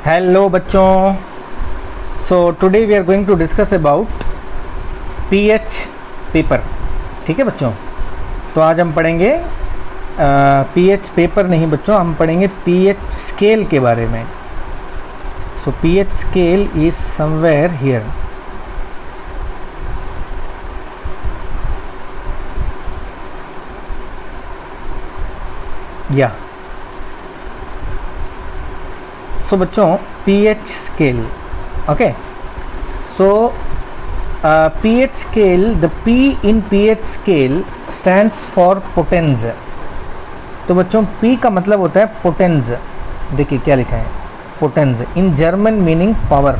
Hello बच्चों, so today we are going to discuss about pH paper. ठीक है बच्चों, तो आज हम पढ़ेंगे पीएच पेपर नहीं बच्चों, हम पढ़ेंगे पीएच स्केल के बारे में। सो pH scale is somewhere here. या सो बच्चों, pH scale, okay, so pH scale, the P in pH scale stands for potens। तो बच्चों P का मतलब होता है potens। देखिए क्या लिखा है, potens in German meaning power।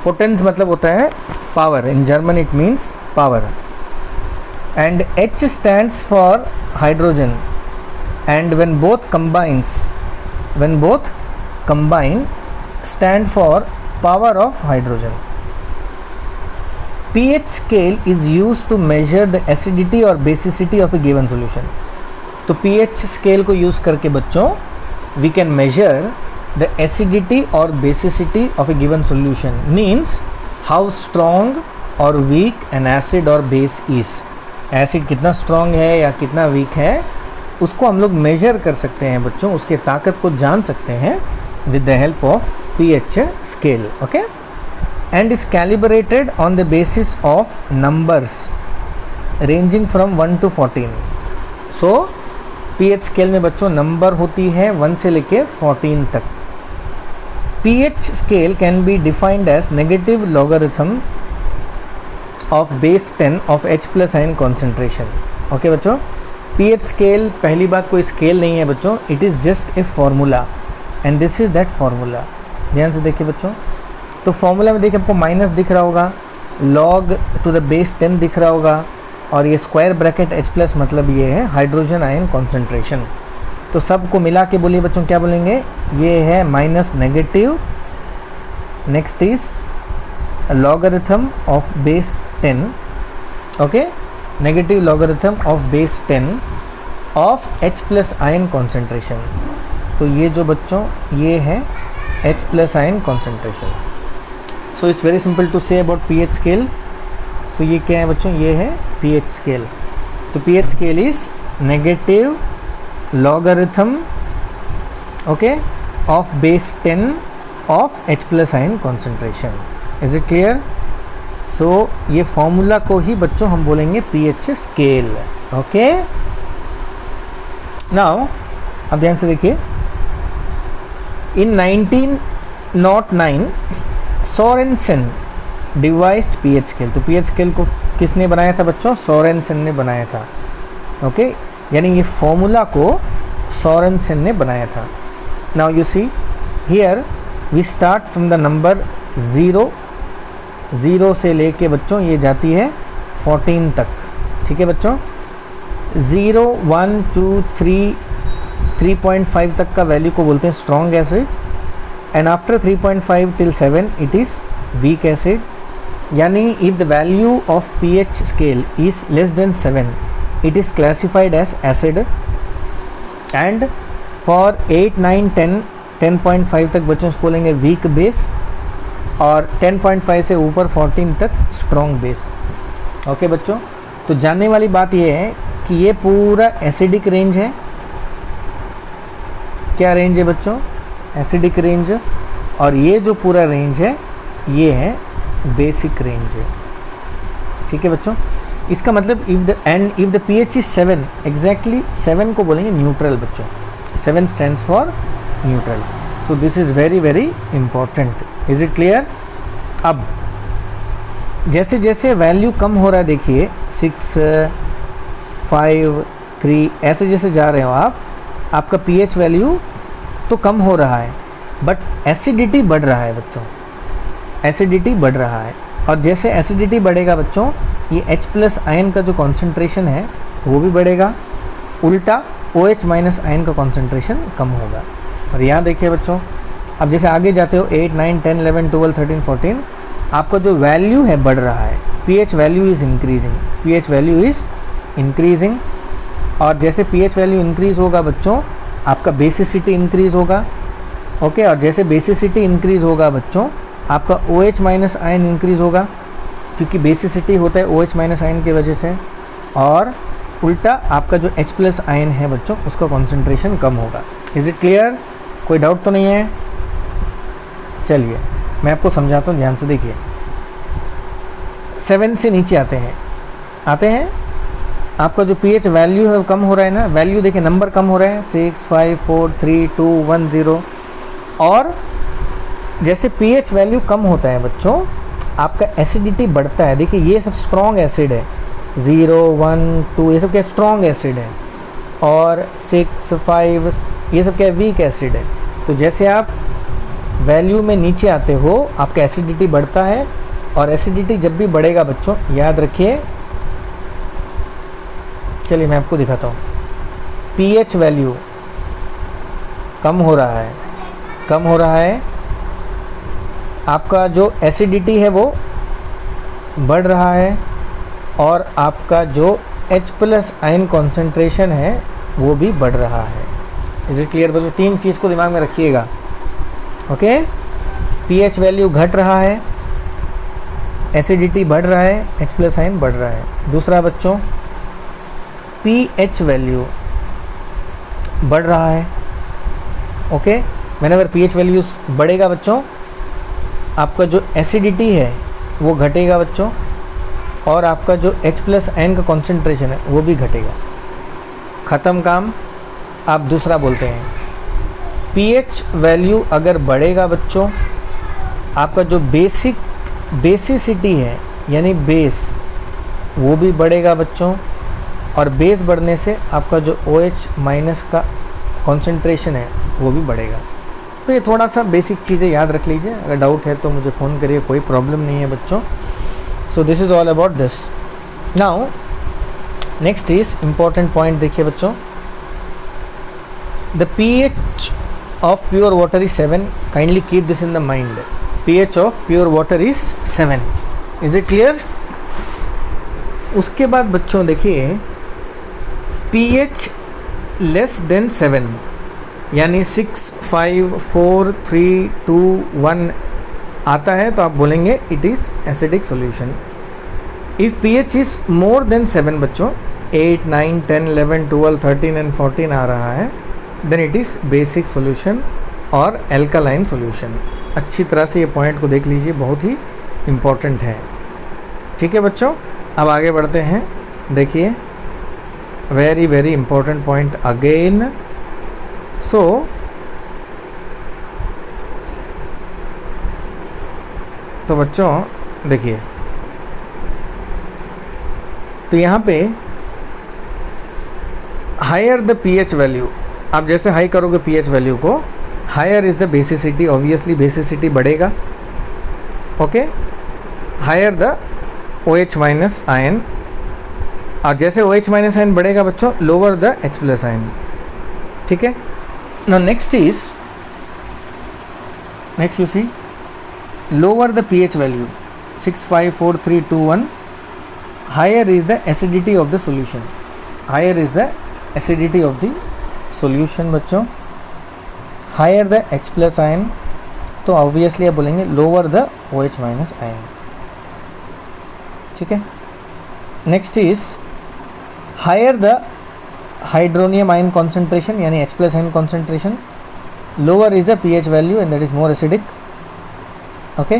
potens मतलब होता है power, in German it means power, and H stands for hydrogen, and when both combine stand for power of hydrogen। pH scale is used to measure the acidity or basicity of a given solution। तो pH scale को use करके बच्चों we can measure the acidity or basicity of a given solution, means how strong or weak an acid or base is। Acid कितना strong है या कितना week है उसको हम लोग मेजर कर सकते हैं बच्चों, उसके ताकत को जान सकते हैं with the help of pH scale, okay, and is calibrated on the basis of numbers ranging from 1 to 14। so pH scale में बच्चों नंबर होती है 1 से लेके 14 तक। pH scale can be defined as negative logarithm of base 10 of H plus ion concentration। okay बच्चों, pH scale पहली बात कोई स्केल नहीं है बच्चों, it is just a formula and this is that formula। ध्यान से देखिए बच्चों, तो फॉर्मूला में देखिए आपको माइनस दिख रहा होगा, log टू द बेस 10 दिख रहा होगा, और ये स्क्वायर ब्रैकेट H प्लस मतलब ये है हाइड्रोजन आयन कॉन्सेंट्रेशन। तो सबको मिला के बोलिए बच्चों क्या बोलेंगे, ये है minus negative, next is logarithm of base 10, okay, negative logarithm of base 10 of H plus ion concentration. तो ये जो बच्चों ये है H plus ion concentration. So it's very simple to say about pH scale. सो ये क्या है बच्चों, ये है pH स्केल। तो pH scale is negative logarithm, okay, of base 10 of H plus ion concentration. Is it clear? सो ये formula को ही बच्चों हम बोलेंगे pH स्केल। ओके, नाउ अब ध्यान से देखिए, in 1909 Sorensen devised pH scale. तो pH स्केल को किसने बनाया था बच्चों, सोरेनसन ने बनाया था। ओके, यानी ये फॉर्मूला को सोरेनसन ने बनाया था। Now you see here we start from the number 0 से लेके बच्चों ये जाती है 14 तक। ठीक है बच्चों, 0 1 2 3 3.5 तक का वैल्यू को बोलते हैं strong acid, and after 3.5 till 7 it is weak acid. यानी if the value of pH scale is less than 7 it is classified as acid, and for 8 9 10 10.5 तक बच्चों इसको बोलेंगे वीक बेस, और 10.5 से ऊपर 14 तक स्ट्रॉन्ग बेस। ओके बच्चों, तो जानने वाली बात यह है कि ये पूरा एसिडिक रेंज है। क्या रेंज है बच्चों, एसिडिक रेंज, और ये जो पूरा रेंज है ये है बेसिक रेंज है। ठीक है बच्चों, इसका मतलब if the pH is 7, exactly 7 को बोलेंगे न्यूट्रल बच्चों। 7 stands for neutral. So this is very very important. Is it clear? अब जैसे जैसे वैल्यू कम हो रहा है, देखिए 6 5 3 ऐसे जैसे जा रहे हो आप, आपका pH वैल्यू तो कम हो रहा है, बट एसिडिटी बढ़ रहा है बच्चों, एसिडिटी बढ़ रहा है। और जैसे एसिडिटी बढ़ेगा बच्चों, ये H प्लस आयन का जो कॉन्सेंट्रेशन है वो भी बढ़ेगा, उल्टा OH माइनस आयन का कॉन्सेंट्रेशन कम होगा। और यहाँ देखिए बच्चों, अब जैसे आगे जाते हो 8 9 10 11 12 13 14, आपका जो वैल्यू है बढ़ रहा है, pH value is increasing, pH value is increasing. और जैसे pH वैल्यू इंक्रीज़ होगा बच्चों, आपका बेसिसिटी इंक्रीज़ होगा, ओके। और जैसे बेसिसिटी इंक्रीज़ होगा बच्चों, आपका OH माइनस आयन इंक्रीज़ होगा, क्योंकि बेसिसिटी होता है OH माइनस आयन की वजह से, और उल्टा आपका जो H प्लस आयन है बच्चों, उसका कॉन्सेंट्रेशन कम होगा। Is it clear? कोई डाउट तो नहीं है? चलिए मैं आपको समझाता हूँ, ध्यान से देखिए। 7 से नीचे आते हैं, आपका जो pH वैल्यू है वो कम हो रहा है ना, वैल्यू देखिए, नंबर कम हो रहा है, 6, 5, 4, 3, 2, 1, 0। और जैसे pH वैल्यू कम होता है बच्चों, आपका एसिडिटी बढ़ता है। देखिए ये सब स्ट्रॉन्ग एसिड है, 0, 1, 2 ये सब क्या स्ट्रॉन्ग एसिड है, और 6, 5 ये सब क्या वीक एसिड है। तो जैसे आप वैल्यू में नीचे आते हो, आपका एसिडिटी बढ़ता है, और एसिडिटी जब भी बढ़ेगा बच्चों, याद रखिए, चलिए मैं आपको दिखाता हूँ। pH वैल्यू कम हो रहा है, आपका जो एसिडिटी है वो बढ़ रहा है, और आपका जो H प्लस आयन कॉन्सेंट्रेशन है वो भी बढ़ रहा है। इज इट क्लियर बच्चों? 3 चीज़ को दिमाग में रखिएगा। ओके, pH वैल्यू घट रहा है, एसिडिटी बढ़ रहा है, H प्लस आयन बढ़ रहा है। दूसरा बच्चों, pH वैल्यू बढ़ रहा है। ओके, व्हेनेवर pH वैल्यू बढ़ेगा बच्चों, आपका जो एसिडिटी है वो घटेगा बच्चों, और आपका जो H प्लस आयन का कॉन्सेंट्रेशन है वो भी घटेगा। ख़त्म काम। आप दूसरा बोलते हैं, pH वैल्यू अगर बढ़ेगा बच्चों, आपका जो बेसिसिटी है यानी बेस, वो भी बढ़ेगा बच्चों, और बेस बढ़ने से आपका जो OH माइनस का कॉन्सेंट्रेशन है वो भी बढ़ेगा। तो ये थोड़ा सा बेसिक चीज़ें याद रख लीजिए। अगर डाउट है तो मुझे फ़ोन करिए, कोई प्रॉब्लम नहीं है बच्चों। So this is all about this. Now next is important point, देखिए बच्चों, the pH of pure water is 7। Kindly keep this in the mind. pH of pure water is 7। Is it clear? उसके बाद बच्चों देखिए, pH less than 7 यानी 6, 5, 4, 3, 2, 1 आता है तो आप बोलेंगे it is acidic solution. If pH is more than 7 बच्चों, 8, 9, 10, 11, 12, 13 एंड 14 आ रहा है, then it is basic solution और एल्कालाइन सॉल्यूशन। अच्छी तरह से ये पॉइंट को देख लीजिए, बहुत ही इम्पॉर्टेंट है। ठीक है बच्चों, अब आगे बढ़ते हैं। देखिए, very very important point again. So तो बच्चों देखिए, तो यहाँ पे हायर द pH वैल्यू, आप जैसे हाई करोगे pH वैल्यू को, higher is the basicity, obviously basicity बढ़ेगा। Okay, higher the OH minus ion, और जैसे OH माइनस आयन बढ़ेगा बच्चों, lower the H plus ion. ठीक है, now next you see, lower the pH value 6, 5, 4, 3, 2, 1, higher is the acidity of the solution. Higher is the acidity of the solution बच्चों, higher the H plus ion, तो obviously आप बोलेंगे lower the OH minus ion. ठीक है, next is higher the hydronium ion concentration यानी H plus ion concentration, lower is the pH value and that is more acidic. Okay,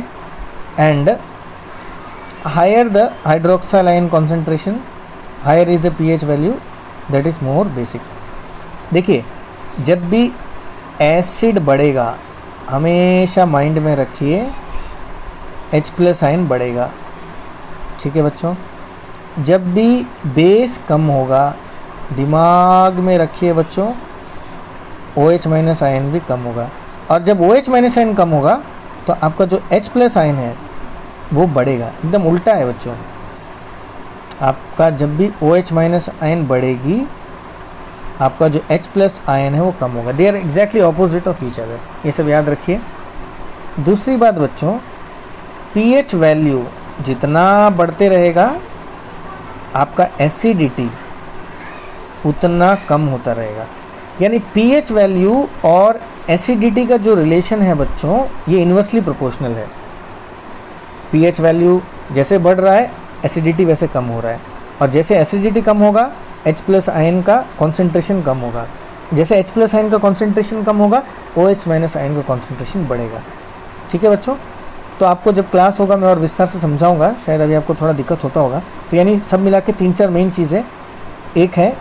and higher the hydroxyl ion concentration, higher is the pH value that is more basic. देखिए, जब भी acid बढ़ेगा, हमेशा mind में रखिए H plus ion बढ़ेगा। ठीक है बच्चों, जब भी बेस कम होगा, दिमाग में रखिए बच्चों, OH माइनस आयन भी कम होगा, और जब OH माइनस आयन कम होगा तो आपका जो H प्लस आयन है वो बढ़ेगा। एकदम उल्टा है बच्चों, आपका जब भी OH माइनस आयन बढ़ेगी, आपका जो H प्लस आयन है वो कम होगा। They are exactly opposite of each other, ये सब याद रखिए। दूसरी बात बच्चों, pH वैल्यू जितना बढ़ते रहेगा, आपका एसिडिटी उतना कम होता रहेगा। यानी pH वैल्यू और एसिडिटी का जो रिलेशन है बच्चों, ये इन्वर्सली प्रोपोर्शनल है। पीएच वैल्यू जैसे बढ़ रहा है एसिडिटी वैसे कम हो रहा है, और जैसे एसिडिटी कम होगा H प्लस आयन का कॉन्सेंट्रेशन कम होगा, जैसे H प्लस आयन का कॉन्सेंट्रेशन कम होगा OH माइनस आयन का कॉन्सेंट्रेशन बढ़ेगा। ठीक है बच्चों, तो आपको जब क्लास होगा मैं और विस्तार से समझाऊंगा, शायद अभी आपको थोड़ा दिक्कत होता होगा। तो यानी सब मिला के 3-4 मेन चीज़ें, एक है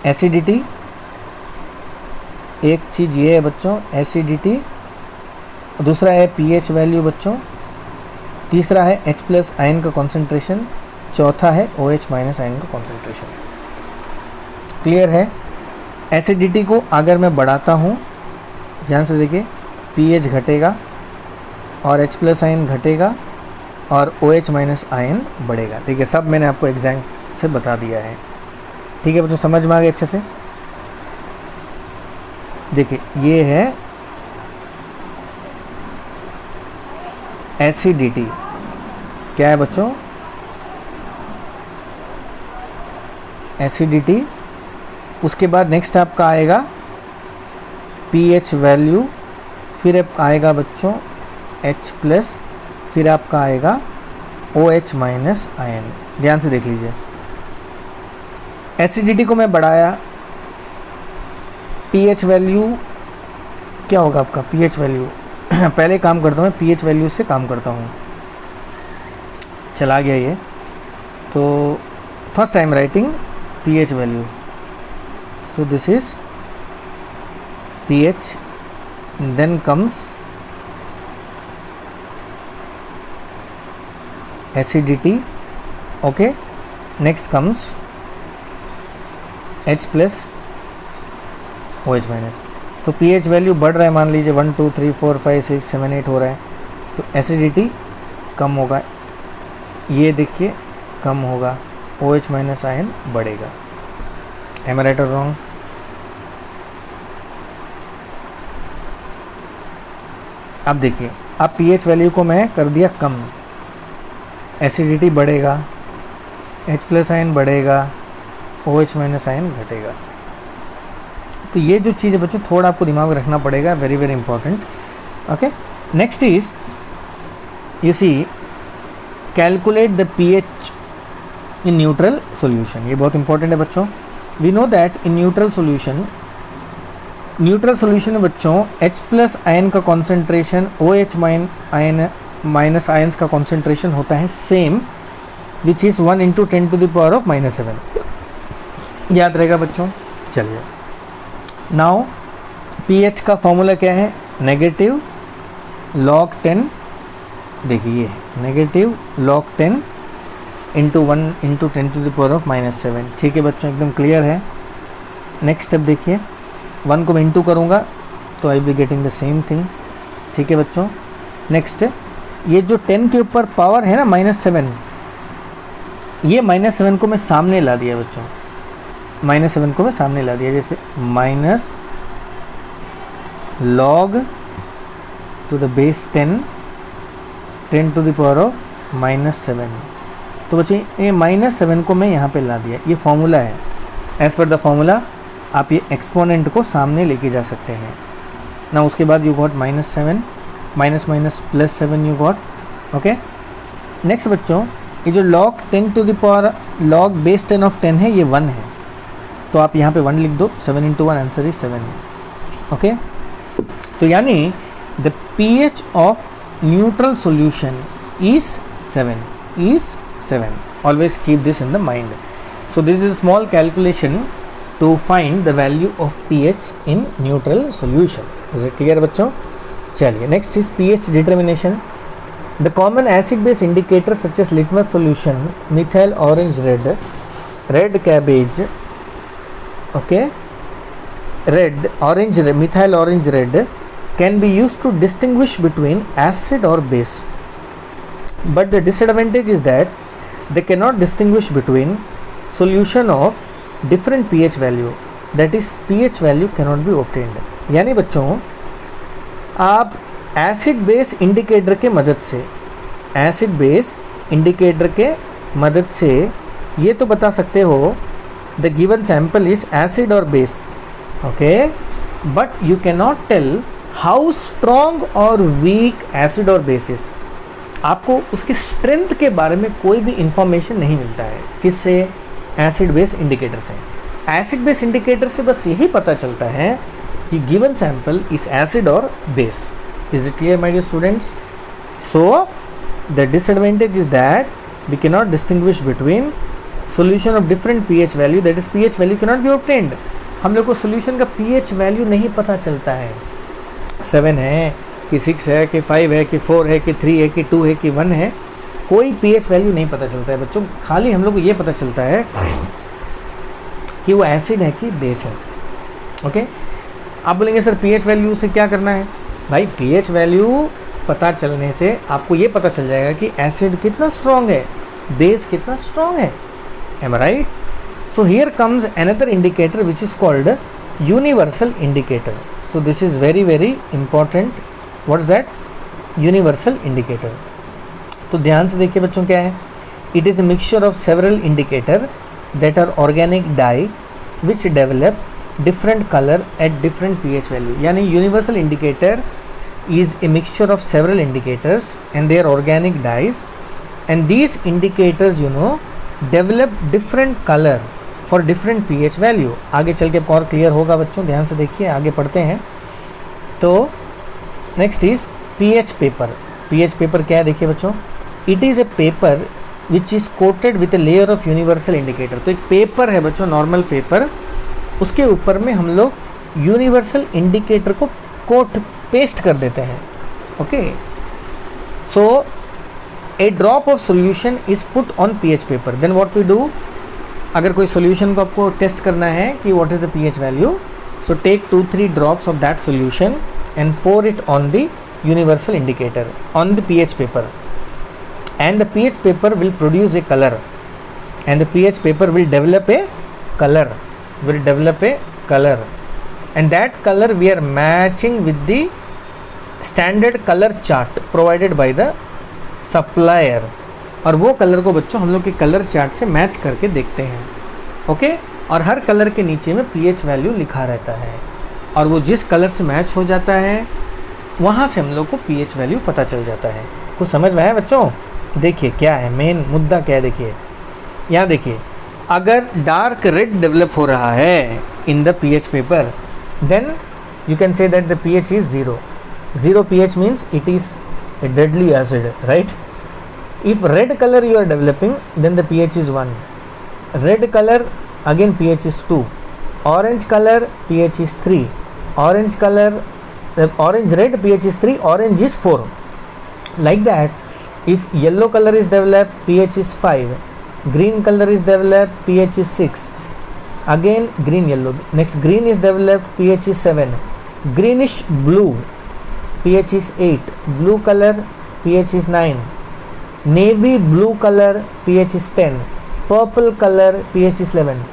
एसिडिटी, एक चीज़ ये है बच्चों एसिडिटी, दूसरा है पीएच वैल्यू बच्चों, तीसरा है H प्लस आयन का कॉन्सेंट्रेशन, चौथा है OH माइनस आयन का कॉन्सेंट्रेशन। क्लियर है? एसिडिटी को अगर मैं बढ़ाता हूँ, ध्यान से देखिए, पीएच घटेगा और H प्लस आयन घटेगा और OH माइनस आयन बढ़ेगा। ठीक है, सब मैंने आपको एग्जाम से बता दिया है। ठीक है बच्चों, समझ में आ गया अच्छे से? देखिए ये है एसिडिटी, क्या है बच्चों? एसिडिटी। उसके बाद नेक्स्ट आपका आएगा पीएच वैल्यू, फिर आपका आएगा बच्चों H प्लस, फिर आपका आएगा OH माइनस आयन। ध्यान से देख लीजिए, एसिडिटी को मैं बढ़ाया, पीएच वैल्यू क्या होगा आपका? पीएच वैल्यू पहले काम करता हूँ मैं, पीएच वैल्यू से काम करता हूँ। चला गया ये, तो first I am writing pH value, so this is pH, then comes acidity, okay, next comes H plus OH minus. तो pH वैल्यू बढ़ रहा है, मान लीजिए 1 2 3 4 5 6 7 8 हो रहा है, तो एसिडिटी कम होगा, ये देखिए कम होगा, OH माइनस आयन बढ़ेगा। एम आई राइट और रॉन्ग? अब देखिए, अब pH वैल्यू को मैं कर दिया कम, एसिडिटी बढ़ेगा, H प्लस आयन बढ़ेगा, OH माइनस आयन घटेगा। तो ये जो चीज़ है बच्चों थोड़ा आपको दिमाग में रखना पड़ेगा, very very important. Okay, next is you see calculate the pH in neutral solution. ये बहुत इंपॉर्टेंट है बच्चों। We know that in neutral solution में बच्चों H प्लस आयन का कॉन्सेंट्रेशन OH माइनस आयन्स का कॉन्सेंट्रेशन होता है सेम, विच इज़ 1 × 10⁻⁻⁷। याद रहेगा बच्चों? चलिए, नाउ pH का फॉर्मूला क्या है? नेगेटिव log 10, देखिए ये नेगेटिव log 10 × 1 × 10⁻⁻⁷। ठीक है बच्चों, एकदम क्लियर है। नेक्स्ट स्टेप देखिए, 1 को मैं इंटू करूँगा तो I will getting the same thing. ठीक है बच्चों, नेक्स्ट ये जो 10 के ऊपर पावर है ना -7, ये -7 को मैं सामने ला दिया बच्चों, -7 को मैं सामने ला दिया, जैसे minus log to the base 10 10⁻⁻⁷। तो बच्चे ये -7 को मैं यहाँ पे ला दिया, ये फॉर्मूला है। एज पर द फॉर्मूला आप ये एक्सपोनेंट को सामने लेके जा सकते हैं ना। उसके बाद you got -7 minus +7 you got. Okay, next बच्चों ये जो log 10 to the power log base 10 of 10 है, ये 1 है, तो आप यहाँ पे 1 लिख दो, 7 × 1 आंसर इज 7। ओके, तो यानी the pH of neutral solution is 7। Always keep this in the mind. So this is small calculation to find the value of pH in neutral solution. Is it clear बच्चों? चलिए, next is pH determination. The common acid base indicators such as litmus solution, methyl orange red cabbage, okay, methyl orange red can be used to distinguish between acid or base, but the disadvantage is that they cannot distinguish between solution of different pH value, that is pH value cannot be obtained। यानी बच्चों आप acid base indicator के मदद से ये तो बता सकते हो the given sample is acid or base, okay, but you cannot tell how strong or weak acid or base is. आपको उसकी स्ट्रेंथ के बारे में कोई भी इंफॉर्मेशन नहीं मिलता है, किससे? एसिड बेस इंडिकेटर से. एसिड बेस इंडिकेटर से बस यही पता चलता है कि गिवन सैंपल इज एसिड और base. Is it clear my dear students? So the disadvantage is that we cannot distinguish between solution of different pH value, that is pH value cannot be obtained. हम लोग को solution का pH value नहीं पता चलता है, 7 है कि 6 है कि 5 है कि 4 है कि 3 है कि 2 है कि 1 है, कोई pH value नहीं पता चलता है बच्चों. खाली हम लोग को ये पता चलता है कि वो एसिड है कि बेस है. ओके, आप बोलेंगे सर pH value से क्या करना है? भाई pH value पता चलने से आपको ये पता चल जाएगा कि एसिड कितना स्ट्रॉन्ग है, बेस कितना स्ट्रॉन्ग है. Am I right? So here comes another indicator which is called universal indicator. So this is very very important. What is that? Universal indicator. तो ध्यान से देखिए बच्चों, क्या है? It is a mixture of several indicator that are organic dye which develop different colour at different pH value. यानी universal indicator is a mixture of several indicators and they are organic dyes, and these indicators develop different color for different pH value. आगे चल के और clear होगा बच्चों, ध्यान से देखिए, आगे पढ़ते हैं. तो next is pH paper. pH paper क्या है देखिए बच्चों, it is a paper which is coated with a layer of universal indicator. तो एक पेपर है बच्चों, नॉर्मल पेपर, उसके ऊपर में हम लोग यूनिवर्सल इंडिकेटर को कोट पेस्ट कर देते हैं. Okay, so a drop of solution is put on pH paper. Then what we do, अगर कोई सोल्यूशन को आपको टेस्ट करना है कि what is the pH value, so take 2-3 drops of that solution and pour it on the universal indicator on the pH paper, and the pH paper will produce a colour, and the pH paper will develop a colour, and that color we are matching with the standard color chart provided by the supplier. और वो colour को बच्चों हम लोग के colour chart से match करके देखते हैं. ओके, और हर कलर के नीचे में pH वैल्यू लिखा रहता है, और वो जिस कलर से मैच हो जाता है वहाँ से हम लोग को pH वैल्यू पता चल जाता है. कुछ समझ में आया बच्चों? देखिए क्या है मेन मुद्दा, क्या है देखिए, यहाँ देखिए, अगर डार्क रेड डेवलप हो रहा है in the pH paper, then you can say that the pH is 0. 0 pH means it is a deadly acid, right? If red color you are developing, then the pH is 1. Red color, again pH is 2. Orange color, pH is 3. Orange color, orange red, pH is 3. Orange is 4. Like that, if yellow color is developed, pH is 5. Green color is developed, pH is 6. Again green yellow, next green is developed, pH is 7. Greenish blue, pH is 8. Blue color, pH is 9. Navy blue color, pH is 10. Purple color, pH is 11.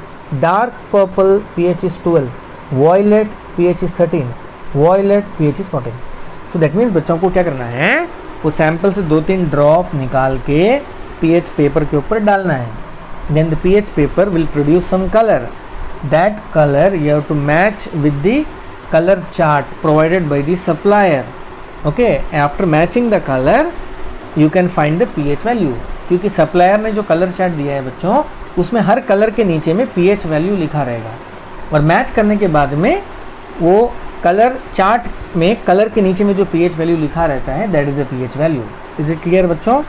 Dark purple, pH is 12. Violet, pH is 13. Violet, pH is 14. So that means बच्चों को क्या करना है, वो sample से 2-3 drop निकाल के pH paper के ऊपर डालना है. Then the pH paper will produce some color. That color you have to match with the color chart provided by the supplier. Okay, after matching the color you can find the pH value. क्योंकि supplier ने जो colour chart दिया है बच्चों, उसमें हर colour के नीचे में pH वैल्यू लिखा रहेगा, और मैच करने के बाद में वो कलर चार्ट में कलर के नीचे में जो pH वैल्यू लिखा रहता है, that is the pH value. Is it clear बच्चों?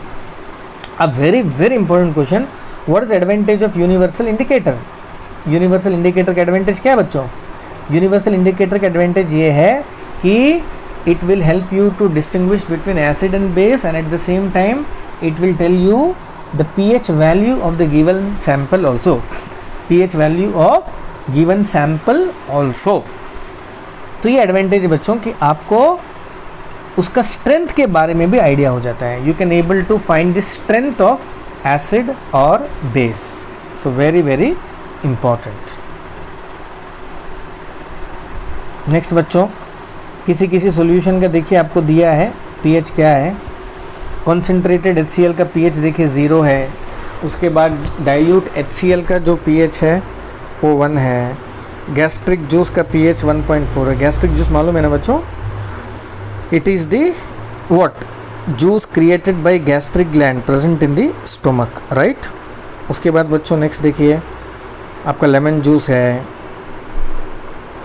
A very very important question, what is advantage of universal indicator? Universal indicator का एडवांटेज क्या है बच्चों? यूनिवर्सल इंडिकेटर का एडवांटेज ये है कि it will help you to distinguish between acid and base, and at the same time it will tell you the pH value of the given sample also. pH value of given sample also. तो ये advantage है बच्चों कि आपको उसका strength के बारे में भी आइडिया हो जाता है. You can able to find the strength of acid और base. So very very important. Next बच्चों, किसी किसी सॉल्यूशन का देखिए आपको दिया है पीएच क्या है. कॉन्सेंट्रेटेड HCl का पीएच देखिए 0 है. उसके बाद डाइल्यूट HCl का जो पीएच है O1 है। गैस्ट्रिक जूस का pH 1.4 है। गैस्ट्रिक जूस मालूम है ना बच्चों, it is the what juice created by gastric gland present in the stomach, right. उसके बाद बच्चों नेक्स्ट देखिए आपका लेमन जूस है,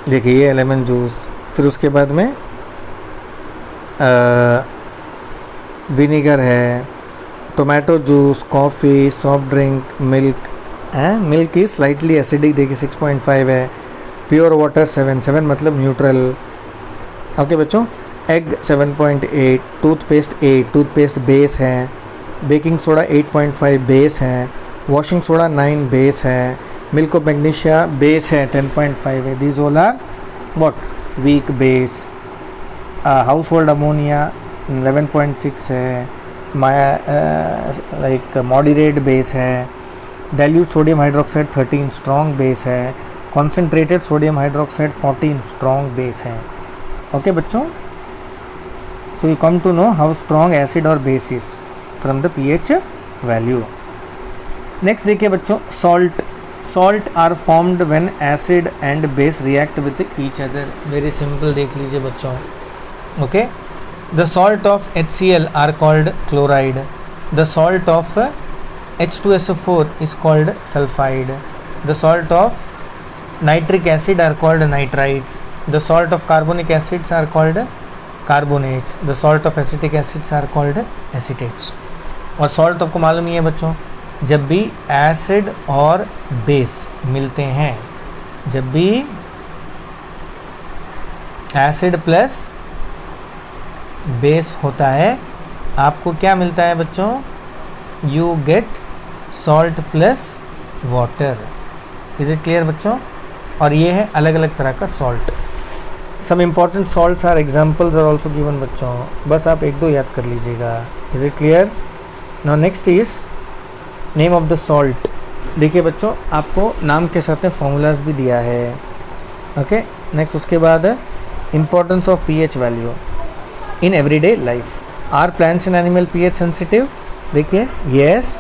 देखिए ये लेमन जूस। फिर उसके बाद में विनेगर है, tomato juice, coffee, soft drink, milk है। मिल्क इज स्लाइटली एसिडिक, देखिए 6.5 है। प्योर वाटर 7 मतलब न्यूट्रल। ओके बच्चों, एग 7.8, टूथपेस्ट 8, टूथपेस्ट बेस है। बेकिंग सोडा 8.5 बेस है। वॉशिंग सोडा 9 बेस है। मिल्क ऑफ मैग्नीशिया बेस है 10.5 है। These all are what weak base. Household ammonia 11.6 है। लाइक मॉडरेट बेस है। Dilute sodium hydroxide 13 strong base है। Concentrated sodium hydroxide 14 strong base है। Okay बच्चों, so you come to know how strong acid और base is from the pH value. Next देखिए बच्चों, salt are formed when acid and base react with each other. Very simple, देख लीजिए बच्चों। Okay, the salt of HCl are called chloride. The salt of H2SO4 is called sulfide. The salt of nitric acid are called nitrites. The salt of carbonic acids are called carbonates. The salt of acetic acids are called acetates. और salt आपको मालूम ही है बच्चों, जब भी acid और base मिलते हैं, जब भी एसिड प्लस बेस होता है, आपको क्या मिलता है बच्चों? You get salt plus water. Is it clear बच्चों? और ये है अलग अलग तरह का salt. Some important salts are examples are also given बच्चों, बस आप एक दो याद कर लीजिएगा। Is it clear? Now next is name of the salt. देखिए बच्चों, आपको नाम के साथ में फॉर्मूलाज भी दिया है। ओके, नेक्स्ट उसके बाद importance of pH value in everyday life. Are plants and animal pH sensitive? देखिए, yes,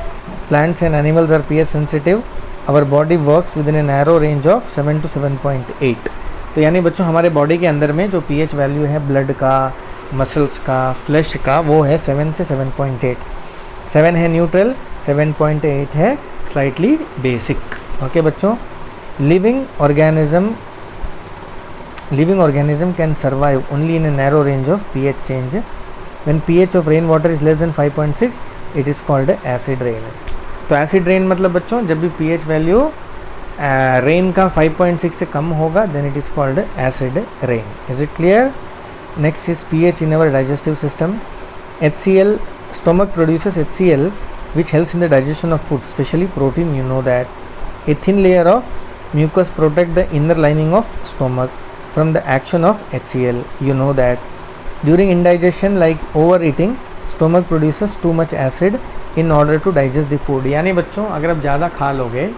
plants and animals are pH sensitive. Our body works within a narrow range of 7 to 7.8। तो यानी बच्चों हमारे body के अंदर में जो pH value है ब्लड का, मसल्स का, फ्लैश का, वो है 7 से 7.8। 7 है न्यूट्रल, 7.8 है स्लाइटली बेसिक। ओके बच्चों, living organism can survive only in a narrow range of pH change. When pH of rain water is less than 5.6, it is called acid rain. तो acid rain मतलब बच्चों जब भी pH value rain का 5.6 से कम होगा, then it is called acid rain. Is it clear? Next is pH in our digestive system. HCl, stomach produces HCl which helps in the digestion of food, especially protein. You know that. A thin layer of mucus protect the inner lining of stomach from the action of HCl. You know that. During indigestion, like overeating, stomach produces too much acid in order to digest the food. यानी बच्चों अगर आप ज़्यादा खा लोगे,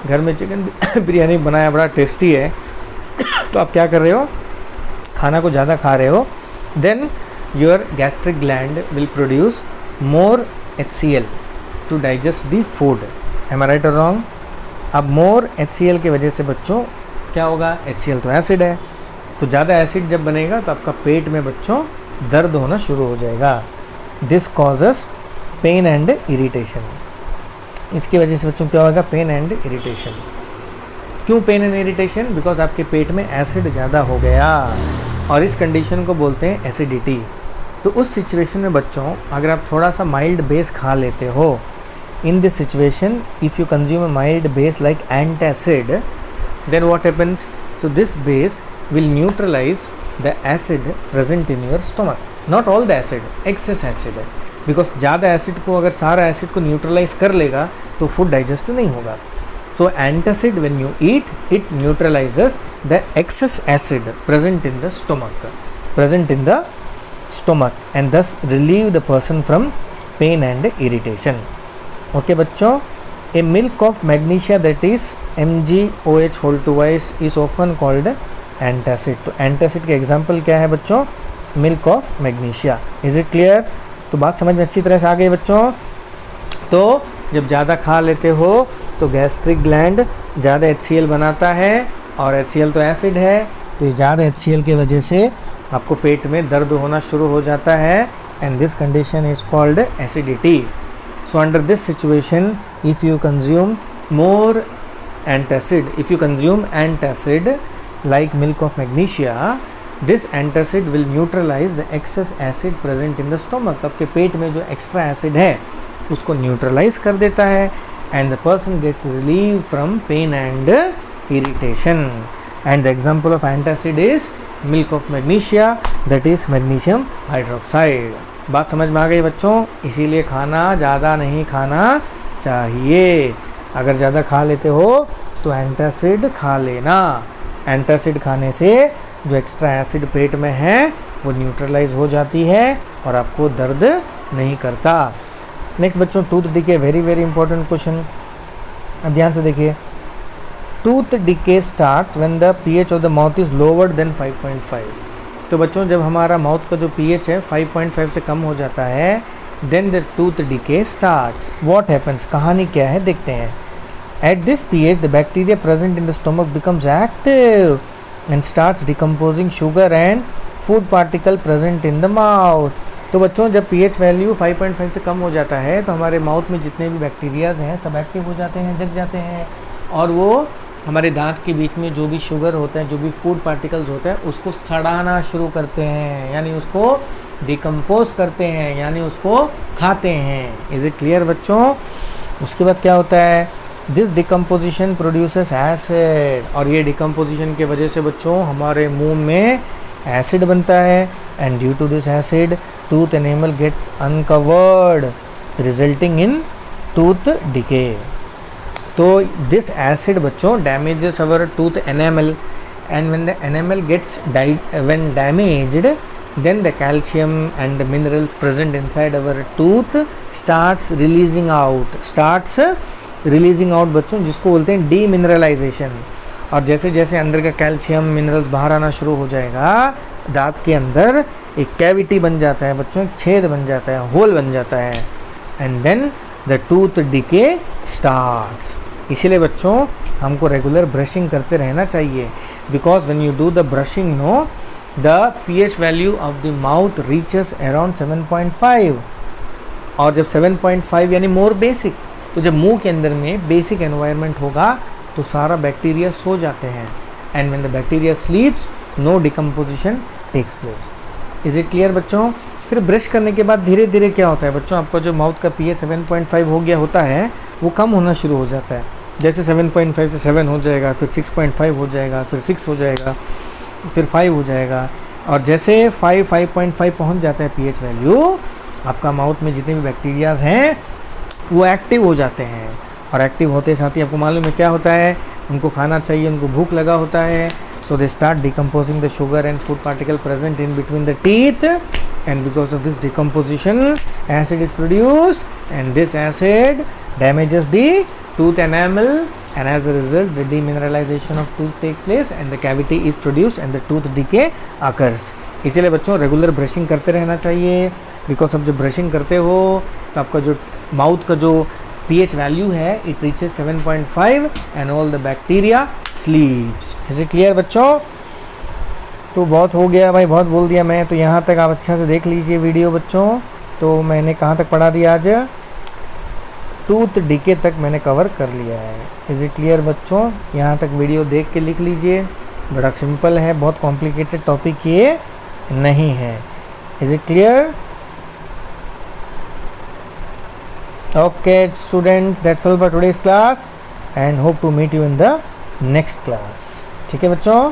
घर में chicken biryani बनाया बड़ा टेस्टी है, तो आप क्या कर रहे हो? खाना को ज़्यादा खा रहे हो, then your gastric gland will produce more HCl to digest the food. Am I right or wrong? अब more HCl की वजह से बच्चों क्या होगा? HCl तो एसिड है, तो ज़्यादा एसिड जब बनेगा तो आपका पेट में बच्चों दर्द होना शुरू हो जाएगा। This causes pain and irritation. इसकी वजह से बच्चों क्या होगा? Pain and irritation. क्यों पेन एंड इरिटेशन? बिकॉज आपके पेट में एसिड ज़्यादा हो गया और इस कंडीशन को बोलते हैं एसिडिटी। तो उस सिचुएशन में बच्चों अगर आप थोड़ा सा माइल्ड बेस खा लेते हो, in this situation if you consume a mild base like antacid, then what happens? So this base will neutralize the acid present in your stomach. Not all the acid, excess acid है, because ज़्यादा acid को अगर सारा acid को neutralize कर लेगा तो food digest नहीं होगा. So antacid when you eat, it neutralizes the excess acid present in the stomach and thus relieve the person from pain and irritation. Okay बच्चों, a milk of magnesia that is MgOH whole twice is often called antacid. तो antacid के example क्या है बच्चों? Milk of magnesia. Is it clear? तो बात समझ में अच्छी तरह से आ गई बच्चों। तो जब ज़्यादा खा लेते हो तो गैस्ट्रिक ग्लैंड ज़्यादा HCl बनाता है और HCl तो एसिड है, तो ज़्यादा HCl की वजह से आपको पेट में दर्द होना शुरू हो जाता है and this condition is called acidity. So under this situation if you consume more antacid, if you consume antacid like milk of magnesia, this antacid will neutralize the excess acid present in the stomach. आपके पेट में जो extra acid है उसको neutralise कर देता है and the person gets relief from pain and irritation. And the example of antacid is milk of magnesia, that is magnesium hydroxide. बात समझ में आ गई बच्चों? इसीलिए खाना ज़्यादा नहीं खाना चाहिए. अगर ज़्यादा खा लेते हो तो एंटासिड खा लेना. एंटासिड खाने से जो एक्स्ट्रा एसिड पेट में है वो न्यूट्रलाइज हो जाती है और आपको दर्द नहीं करता. नेक्स्ट बच्चों, tooth decay, very very important question. अब ध्यान से देखिए. Tooth decay starts when the pH of the mouth is lower than 5.5. तो बच्चों जब हमारा माउथ का जो pH है 5.5 से कम हो जाता है, then the tooth decay starts. What happens, कहानी क्या है देखते हैं. At this pH, the bacteria present in the stomach becomes active and starts decomposing sugar and food particle present in the mouth. तो बच्चों जब pH वैल्यू 5.5 से कम हो जाता है तो हमारे माउथ में जितने भी बैक्टीरियाज हैं सब एक्टिव हो जाते हैं, जग जाते हैं और वो हमारे दांत के बीच में जो भी शुगर होता है, जो भी फूड पार्टिकल्स होता है उसको सड़ाना शुरू करते हैं, यानी उसको डिकम्पोज करते हैं, यानी उसको खाते हैं. इज़ इट क्लियर बच्चों? उसके बाद क्या होता है, दिस डिकम्पोजिशन प्रोड्यूसेस एसिड, और ये डिकम्पोजिशन के वजह से बच्चों हमारे मुंह में एसिड बनता है and due to this acid tooth enamel gets uncovered resulting in tooth decay. तो दिस एसिड बच्चों damages our tooth enamel and when the enamel gets when damaged then the calcium and the minerals present inside our tooth starts releasing out बच्चों, जिसको बोलते हैं demineralisation. और जैसे जैसे अंदर का कैल्शियम मिनरल्स बाहर आना शुरू हो जाएगा, दांत के अंदर एक कैविटी बन जाता है बच्चों, एक छेद बन जाता है, होल बन जाता है and then the tooth decay starts. इसीलिए बच्चों हमको रेगुलर ब्रशिंग करते रहना चाहिए, because when you do the brushing no the pH value of the mouth reaches around 7.5 और जब 7.5 यानी मोर बेसिक, तो जब मुंह के अंदर में बेसिक एनवायरनमेंट होगा तो सारा बैक्टीरिया सो जाते हैं and when the bacteria sleeps no decomposition takes place. Is it clear बच्चों? फिर ब्रश करने के बाद धीरे धीरे क्या होता है बच्चों, आपका जो माउथ का pH 7.5 हो गया होता है वो कम होना शुरू हो जाता है. जैसे 7.5 से 7 हो जाएगा, फिर 6.5 हो जाएगा, फिर 6 हो जाएगा, फिर 5 हो जाएगा और जैसे 5.5 पहुंच जाता है pH वैल्यू, आपका माउथ में जितने भी बैक्टीरियाज हैं वो एक्टिव हो जाते हैं और एक्टिव होते साथ ही आपको मालूम है क्या होता है, उनको खाना चाहिए, उनको भूख लगा होता है. So they start decomposing the sugar and food particle present in between the teeth and because of this decomposition acid is produced and this acid damages the tooth enamel and as a result the demineralization of tooth take place and the cavity is produced and the tooth decay occurs. इसीलिए बच्चों regular brushing करते रहना चाहिए, because अब जब brushing करते हो तो आपका जो माउथ का जो pH वैल्यू है it reaches 7.5 and all the bacteria स्लीप्स. Is it clear बच्चों? तो बहुत हो गया भाई, बहुत बोल दिया मैं. तो यहाँ तक आप अच्छा से देख लीजिए वीडियो बच्चों. तो मैंने कहाँ तक पढ़ा दिया आज? टूथ डिके तक मैंने कवर कर लिया है. इज़ इट क्लियर बच्चों? यहाँ तक वीडियो देख के लिख लीजिए. बड़ा सिंपल है, बहुत कॉम्प्लिकेटेड टॉपिक ये नहीं है. Is it clear? Okay students, that's all for today's class and hope to meet you in the next class. ठीक है बच्चों?